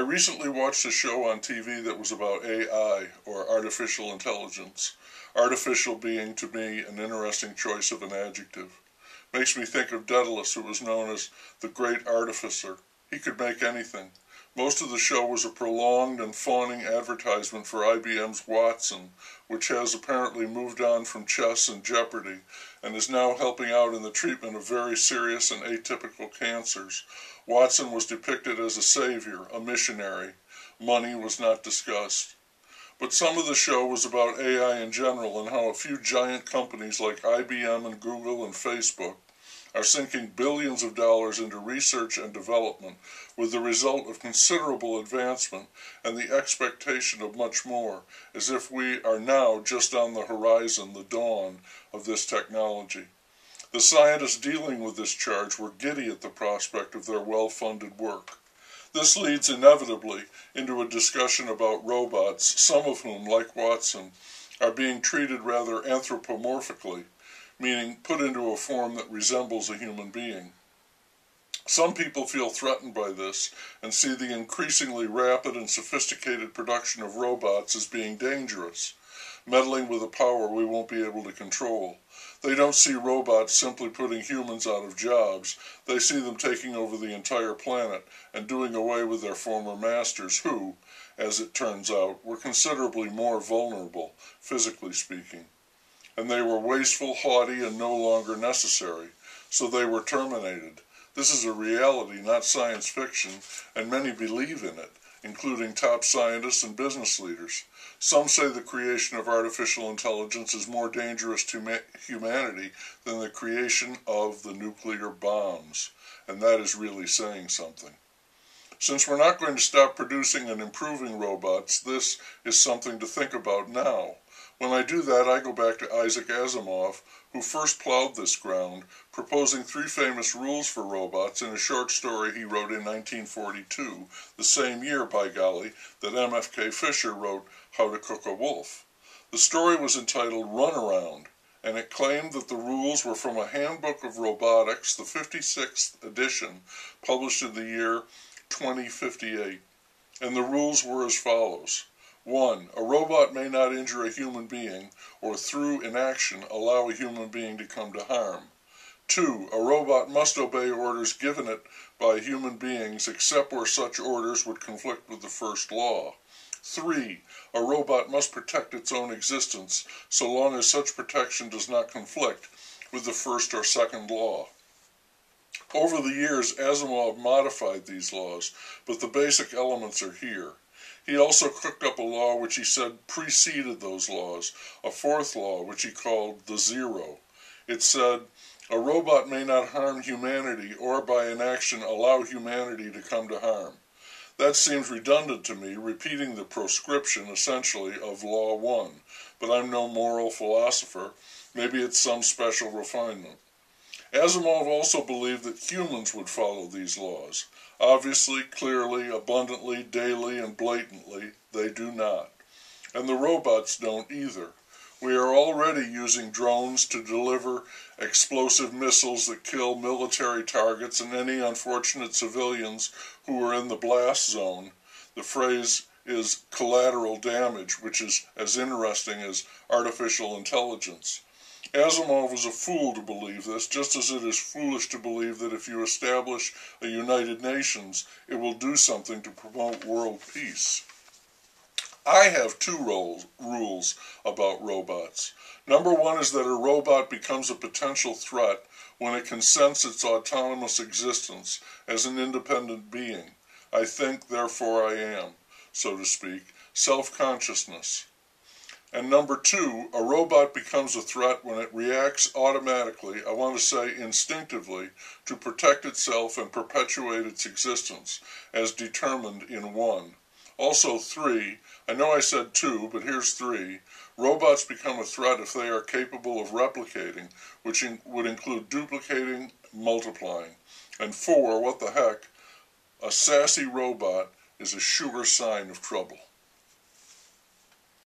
recently watched a show on TV that was about AI, or artificial intelligence. Artificial being, to me, an interesting choice of an adjective. Makes me think of Daedalus, who was known as the Great Artificer. He could make anything. Most of the show was a prolonged and fawning advertisement for IBM's Watson, which has apparently moved on from chess and Jeopardy, and is now helping out in the treatment of very serious and atypical cancers. Watson was depicted as a savior, a missionary. Money was not discussed. But some of the show was about AI in general and how a few giant companies like IBM and Google and Facebook are sinking billions of dollars into research and development with the result of considerable advancement and the expectation of much more, as if we are now just on the horizon, the dawn of this technology. The scientists dealing with this charge were giddy at the prospect of their well-funded work. This leads inevitably into a discussion about robots, some of whom, like Watson, are being treated rather anthropomorphically, meaning put into a form that resembles a human being. Some people feel threatened by this and see the increasingly rapid and sophisticated production of robots as being dangerous, meddling with a power we won't be able to control. They don't see robots simply putting humans out of jobs. They see them taking over the entire planet and doing away with their former masters who, as it turns out, were considerably more vulnerable, physically speaking. And they were wasteful, haughty, and no longer necessary, so they were terminated. This is a reality, not science fiction, and many believe in it, including top scientists and business leaders. Some say the creation of artificial intelligence is more dangerous to humanity than the creation of the nuclear bombs, and that is really saying something. Since we're not going to stop producing and improving robots, this is something to think about now. When I do that, I go back to Isaac Asimov, who first plowed this ground, proposing 3 famous rules for robots in a short story he wrote in 1942, the same year, by golly, that M.F.K. Fisher wrote How to Cook a Wolf. The story was entitled Runaround, and it claimed that the rules were from a Handbook of Robotics, the 56th edition, published in the year 2058. And the rules were as follows. 1. A robot may not injure a human being, or through inaction allow a human being to come to harm. 2. A robot must obey orders given it by human beings except where such orders would conflict with the first law. 3. A robot must protect its own existence so long as such protection does not conflict with the first or second law. Over the years, Asimov modified these laws, but the basic elements are here. He also cooked up a law which he said preceded those laws, a 4th law which he called the Zero. It said, a robot may not harm humanity or by inaction allow humanity to come to harm. That seems redundant to me, repeating the proscription, essentially, of Law 1, but I'm no moral philosopher. Maybe it's some special refinement. Asimov also believed that humans would follow these laws. Obviously, clearly, abundantly, daily, and blatantly, they do not. And the robots don't either. We are already using drones to deliver explosive missiles that kill military targets and any unfortunate civilians who are in the blast zone. The phrase is collateral damage, which is as interesting as artificial intelligence. Asimov was a fool to believe this, just as it is foolish to believe that if you establish a United Nations, it will do something to promote world peace. I have 2 rules about robots. Number 1 is that a robot becomes a potential threat when it can sense its autonomous existence as an independent being. I think, therefore I am, so to speak, self-consciousness. And number 2, a robot becomes a threat when it reacts automatically, I want to say instinctively, to protect itself and perpetuate its existence, as determined in 1. Also 3, I know I said 2, but here's 3, robots become a threat if they are capable of replicating, which would include duplicating, multiplying. And 4, what the heck, a sassy robot is a sure sign of trouble.